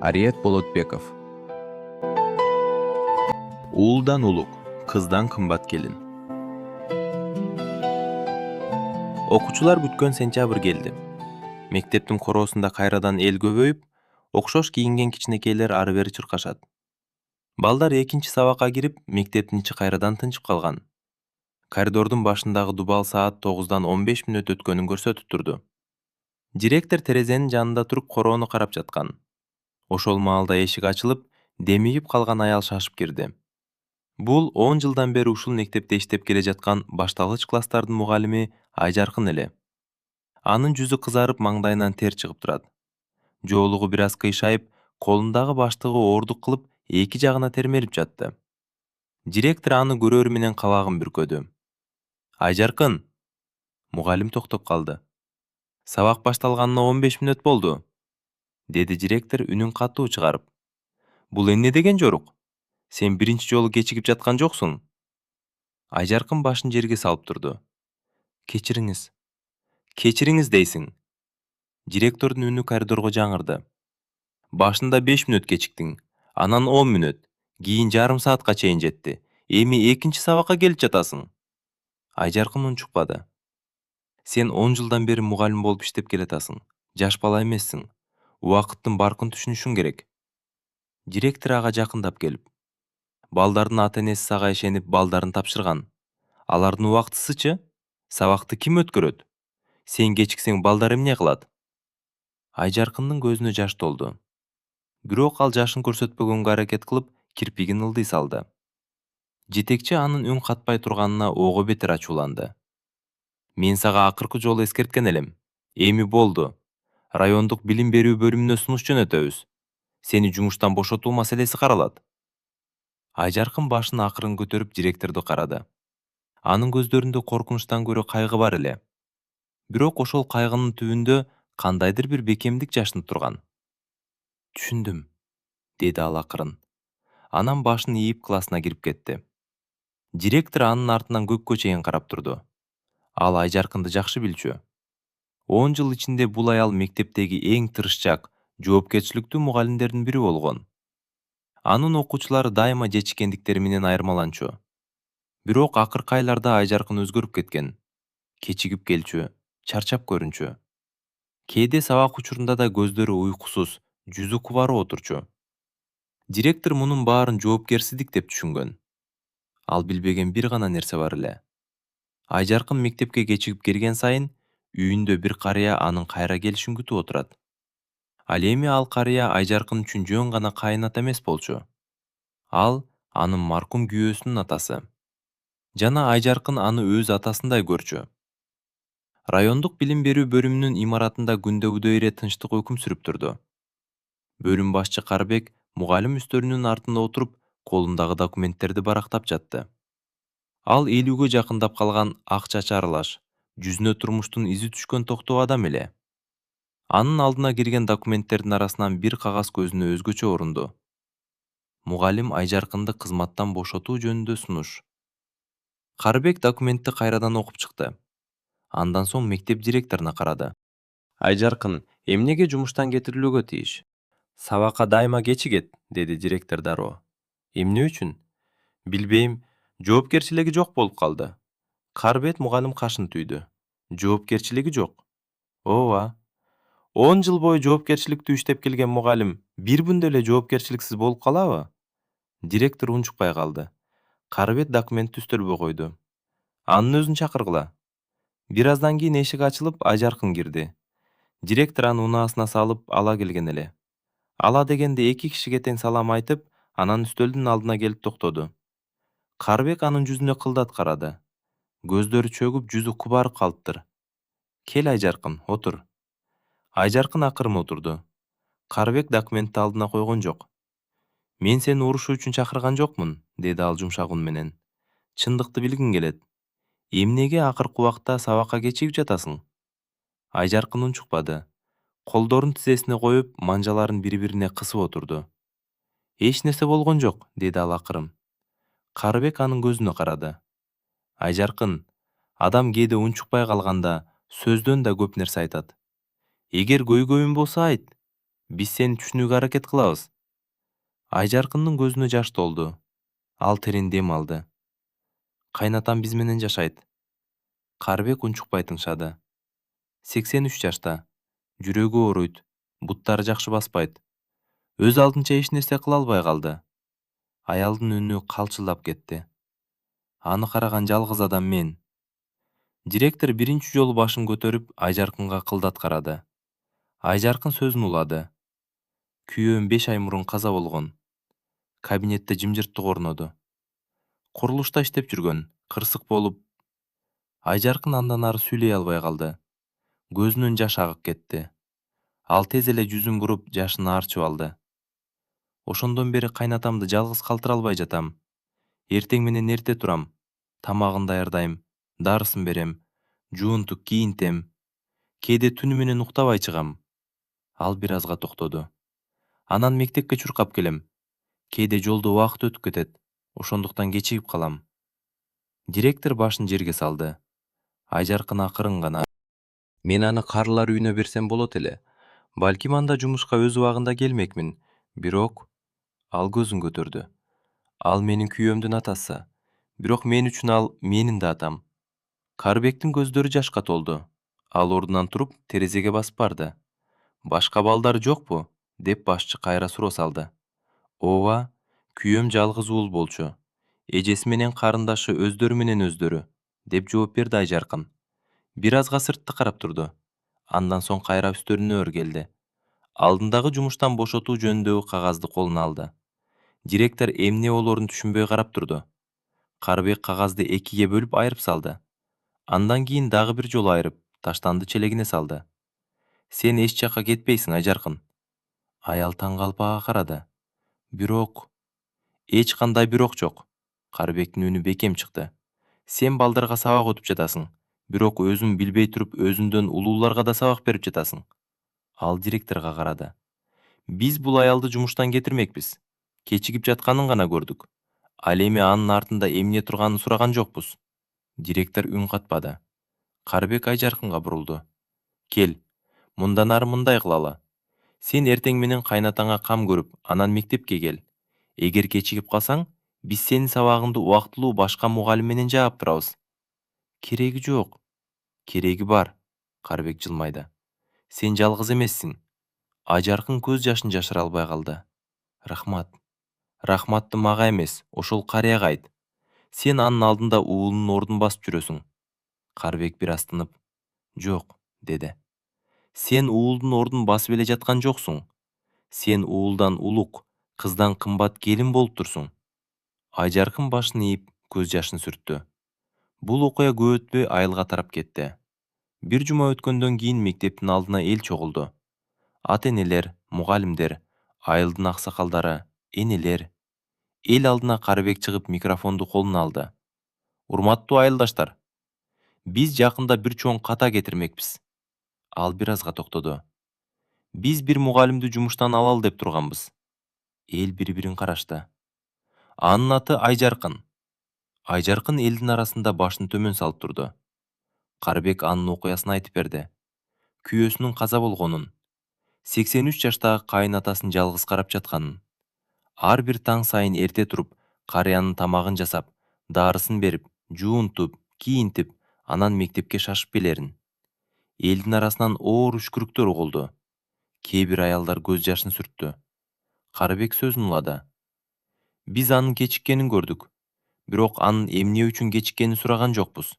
Ариет Болотбеков. Уулдан улуг, кыздан кымбат келин. Окуучулар күткөн сентябрь келди. Мектептин короосунда кайрадан эл көбөйүп, окшош кийинген кичинекейлер ары бери чуркашат. Балдар экинчи сабакка кирип, мектептин ичи кайрадан тынчып калган. Коридордун башындагы дубал саат 9-дан 15 мүнөт өткөнүн көрсөтүп турду. Директор терезенин жанында туруп короону карап жаткан. Ошол маалда эшик ачылып, демиип калган аял шашып кирди. Бул 10 жылдан бери ушул мектепте иштеп келе жаткан башталгыч класстардын мугалими Айжаркын эле. Анын жүзү кызарып, маңдайынан тер чыгып турат. Жоолугу бир аз кыйшайып, колундагы баштыгы оордук кылып, эки жагына термелип жатты. Директор аны көрөр менен кабагын бүркөдү. Айжаркын! Мугалим токтоп калды. Сабак башталганына 15 мүнөт болду, деди директор үнүн катуу чыгарып. Бул эмне деген жорук? Сен биринчи жолу кечигип жаткан жоксуң. Айжаркын башын жерге салып турду. Кечириңиз. Кечириңиз дейсиң. Директордун үнү коридорго жаңырды. Башында 5 мүнөт кечиктиң, анан 10 мүнөт, кийин жарым саатка чейин жетти. Эми экинчи сабакка келип жатасың. Айжаркын унчукпады. Сен 10 жылдан бери мугалим болуп иштеп келатасың. Жаш бала эмессиң. Убакыттын баркын түшүнүшүң керек. Директор ага жакындап келип. Балдардын ата-энеси сага ишенип балдарын тапшырган. Алардын убактысычы? Сабакты ким өткөрөт? Сен кечиксең балдар эмне кылат? Айжаркындын көзүнө жаш толду. Бирок ал жашын көрсөтпөгөнгө аракет кылып, кирпигин ылдый салды. Жетекчи анын үн катпай турганына ого бетер ачууланды. Мен сага акыркы жолу эскерткен элем. Эми болду. Райондук билим берүү бөлүмүнө сунуш жөнөтөбүз. Сени жумуштан бошотуу маселеси каралат. Айжаркын башын акырын көтөрүп директорду карады. Анын көздөрүндө коркунучтан көрө кайгы бар эле. Бирок ошол кайгынын түбүндө кандайдыр бир бекемдик жашынып турган. Түшүндүм, деди ал акырын. Анан башын ийип классына кирип кетти. Директор анын артынан көккө чейин карап турду. Ал Айжаркынды жакшы билчү. 10 жыл ичинде бул аял мектептеги эң тырышчак, жоопкерчиликтүү мугалимдердин бири болгон. Анын окуучулары дайыма жечикендиктери менен айырмаланчу. Бирок акыркы айларда Айжаркын өзгөрүп кеткен. Кечигип келчү, чарчап көрүнчү. Кээде сабак учурунда да көздөрү уйкусуз, жүзү кубарып отурчу. Директор мунун баарын жоопкерсиздик деп түшүнгөн. Ал билбеген бир гана нерсе бар эле. Айжаркын мектепке кечигип келген сайын, үйүндө бир карыя анын кайра келишин күтүп отурат. Ал эми ал карыя Айжаркын үчүн жөн гана кайын ата эмес болчу. Ал анын маркум күйөөсүнүн атасы. Жана Айжаркын аны өз атасындай көрчү. Райондук билим берүү бөлүмүнүн имаратында күндөгүдөй эле тынчтык өкүм сүрүп турду. Бөлүм башчы Карбек мугалим үстөлүнүн артында отуруп, колундагы документтерди барактап жатты. Ал элүүгө жакындап калган ак чачы аралаш, жүзүнө турмуштун изи түшкөн токтоо адам эле. Анын алдына кирген документтердин арасынан бир кагаз көзүнө өзгөчө орунду. Мугалим Айжаркынды кызматтан бошотуу жөнүндө сунуш. Карбек документти кайрадан окуп чыкты. Андан соң мектеп директоруна карады. Айжаркын, эмнеге жумуштан кетирилүүгө тийиш? Сабакка дайыма кечигет, деди директор дароо. Эмне үчүн? Билбейм, жоопкерчилиги жок болуп калды. Карбет мугалим кашын түйдү. Жоопкерчилиги жок. Ооба. 10 жыл бою жоопкерчиликтүү иштеп келген мугалим бир күндө эле жоопкерчиликсиз болуп калабы? Директор унчукпай калды. Карбет документти үстөлгө койду. Анын өзүн чакыргыла. Бир аздан кийин эшик ачылып, Айжаркын кирди. Директор аны унаасына салып ала келген эле. Ала дегенде эки кишиге тең салам айтып, анан үстөлдүн алдына келип токтоду. Карбек анын жүзүнө кылдат карады. Көздөрү чөгүп, жүзү кубарып калыптыр. Кел Айжаркын, отур. Айжаркын акырын отурду. Карбек документти алдына койгон жок. Мен сени урушуу үчүн чакырган жокмун, деди ал жумшак үн менен. Чындыкты билгим келет. Эмнеге акыркы убакта сабакка кечигип жатасың? Айжаркын унчукпады. Колдорун тизесине коюп, манжаларын бири-бирине кысып отурду. Эч нерсе болгон жок, деди ал акырын. Карбек анын көзүнө карады. Айжаркын, адам кээде унчукпай калганда сөздөн да көп нерсе айтат. Эгер көйгөйүң болсо айт. Биз сени түшүнүүгө аракет кылабыз. Айжаркындын көзүнө жаш толду. Ал терең дем алды. Кайнатам биз менен жашайт. Карыбек унчукпай тыңшады. 83 жашта. Жүрөгү ооруйт. Буттары жакшы баспайт. Өз алдынча эч нерсе кыла албай калды. Аялдын үнү калчылдап кетти. Аны караган жалгыз адам мен. Директор биринчи жолу башын көтөрүп Айжаркынга кылдат карады. Айжаркын сөзүн улады. Күйөөм 5 ай мурун каза болгон. Кабинетте жымжырттык орноду. Курулушта иштеп жүргөн, кырсык болуп. Айжаркын андан ары сүйлөй албай калды. Көзүнөн жаш агып кетти. Ал тез эле жүзүн буруп, жашын аарчып алды. Ошондон бери кайнатамды жалгыз калтыра албай жатам. Эртең менен эрте турам. Тамагын даярдайм, дарысын берем, жуунтук кийинтем. Кээде түнү менен уктабай чыгам. Ал бир азга токтоду. Анан мектепке чуркап келем. Кээде жолдо убакыт өтүп кетет. Ошондуктан кечигип калам. Директор башын жерге салды. Айжаркын акырын гана: Мен аны карылар үйүнө берсем болот эле. Балким анда жумушка өз убагында келмекмин. Бирок ал көзүн көтөрдү. Ал менин күйөөмдүн атасы. Бирок мен үчүн ал менин да атам. Карыбектин көздөрү жашка толду. Ал ордунан туруп, терезеге басып барды. Башка балдары жокпу? Деп башчы кайра суроо салды. Ооба, күйөөм жалгыз уул болчу. Эжеси менен карындашы өздөрү менен өздөрү, деп жооп берди Айжаркын. Бир азга сыртты карап турду. Андан соң кайра үстөлүнө өргелди. Алдындагы жумуштан бошотуу жөнүндөгү кагазды колуна алды. Директор эмне болоорун түшүнбөй карап турду. Карыбек кагазды экиге бөлүп айырып салды. Андан кийин дагы бир жолу айырып, таштанды челегине салды. Сен эч жакка кетпейсиң, Айжаркын. Аял таң калып ага карады. Бирок эч кандай бирок жок. Карыбектин үнү бекем чыкты. Сен балдарга сабак өтүп жатасың, бирок өзүң билбей туруп өзүңдөн улууларга да сабак берип жатасың. Ал директорго карады. Биз бул аялды жумуштан кетирмекпиз. Кечигип жатканын гана көрдүк. Ал эми анын артында эмне турганын сураган жокпуз. Директор үн катпады. Карыбек Айжаркынга бурулду. Кел, мындан ары мындай кылалы. Сен эртең менен кайнатаңа кам көрүп, анан мектепке кел. Эгер кечигип калсаң, биз сенин сабагыңды убактылуу башка мугалим менен жаап турабыз. Кереги жок. Кереги бар. Карыбек жылмайды. Сен жалгыз эмессиң. Айжаркын көз жашын жашыра албай калды. Рахмат. Рахматты мага эмес, ошол карыяга айт. Сен анын алдында уулунун ордун басып жүрөсүң. Карыбек бир аз тынып, жок, деди. Сен уулдун ордун басып эле жаткан жоксуң. Сен уулдан улук, кыздан кымбат келин болуп турсуң. Айжаркын башын ийип, көз жашын сүрттү. Бул окуя көп өтпөй айылга тарап кетти. Бир жума өткөндөн кийин мектептин алдына эл чогулду. Ата-энелер, мугалимдер, айылдын аксакалдары, энелер. Эл алдына Карыбек чыгып микрофонду колуна алды. Урматтуу айылдаштар, биз жакында бир чоң ката кетирмекпиз. Ал бир азга токтоду. Биз бир мугалимди жумуштан алалы деп турганбыз. Эл бири-бирин карашты. Анын аты Айжаркын. Айжаркын элдин арасында башын төмөн салып турду. Карыбек анын окуясын айтып берди. Күйөөсүнүн каза болгонун, 83 жаштагы кайынатасын жалгыз карап жатканын. Ар бир таң сайын эрте туруп, карыянын тамагын жасап, дарысын берип, жуунтуп, кийинтип, анан мектепке шашып келерин. Элдин арасынан оор үшкүрүктөр угулду. Кээ бир аялдар көз жашын сүрттү. Карыбек сөзүн улады. Биз анын кечиккенин көрдүк. Бирок анын эмне үчүн кечиккенин сураган жокпуз.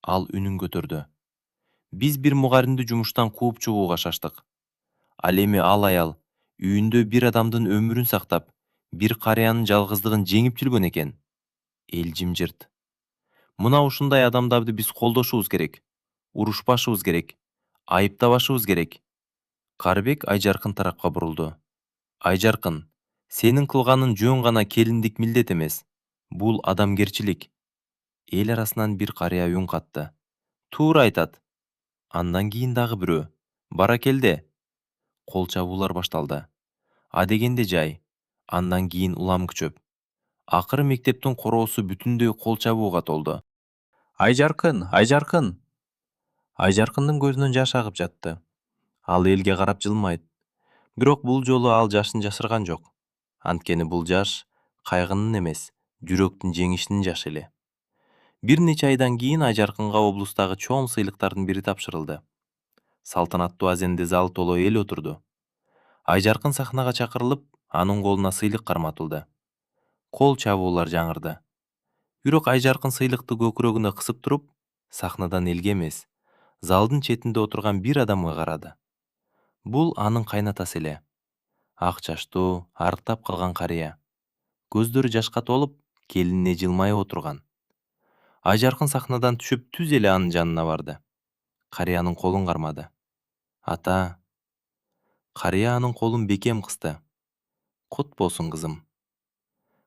Ал үнүн көтөрдү. Биз бир мугалимди жумуштан кууп чыгууга шаштык. Ал эми ал аял үйүндө бир адамдын өмүрүн сактап, бир карыянын жалгыздыгын жеңип жүргөн экен. Эл жымжырт. Мына ушундай адамдарды биз колдошубуз керек. Урушпашыбыз керек. Айыптабашыбыз керек. Карыбек Айжаркын тарапка бурулду. Айжаркын, сенин кылганың жөн гана келиндик милдет эмес. Бул адамгерчилик. Эл арасынан бир карыя үн катты. Туура айтат. Андан кийин дагы бирөө. Баракелде. Кол чабуулар башталды. Адегенде жай. Андан кийин улам күчөп. Акыры мектептин короосу бүтүндөй кол чабууга толду. Айжаркын, Айжаркын. Айжаркындын көзүнөн жаш агып жатты. Ал элге карап жылмайт. Бирок бул жолу ал жашын жашырган жок. Анткени бул жаш кайгынын эмес, жүрөктүн жеңишинин жашы эле. Бир нече айдан кийин Айжаркынга облустагы чоң сыйлыктардын бири тапшырылды. Салтанаттуу азенде зал толо эл отурду. Айжаркын сахнага чакырылып, анын колуна сыйлык карматылды. Кол чабуулар жаңырды. Бирок Айжаркын сыйлыкты көкүрөгүнө кысып туруп, сахнадан элге эмес, залдын четинде отурган бир адамга карады. Бул анын кайнатасы эле. Ак чачтуу, арыктап калган карыя. Көздөрү жашка толуп, келинине жылмайып отурган. Айжаркын сахнадан түшүп түз эле анын жанына барды. Карыянын колун кармады. Ата. Карыя анын колун бекем кысты. Кут болсун кызым.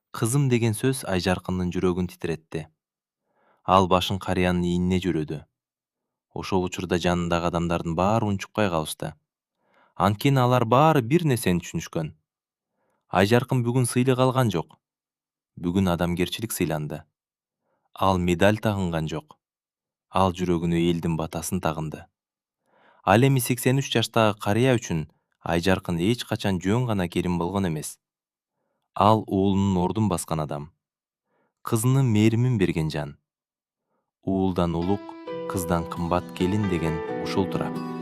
Кызым деген сөз Айжаркындын жүрөгүн титиретти. Ал башын карыянын ийнине жөрөдү. Ошол учурда жанындагы адамдардын баары унчукпай калышты. Анткени алар баары бир нерсени түшүнүшкөн. Айжаркын бүгүн сыйлык алган жок. Бүгүн адамгерчилик сыйланды. Ал медаль тагынган жок. Ал жүрөгүнө элдин батасын тагынды. Ал эми 83 жаштагы карыя үчүн Айжаркын эч качан жөн гана келин болгон эмес. Ал уулунун ордун баскан адам. Кызынын мээримин берген жан. Уулдан улук, кыздан кымбат келин деген ушул турат.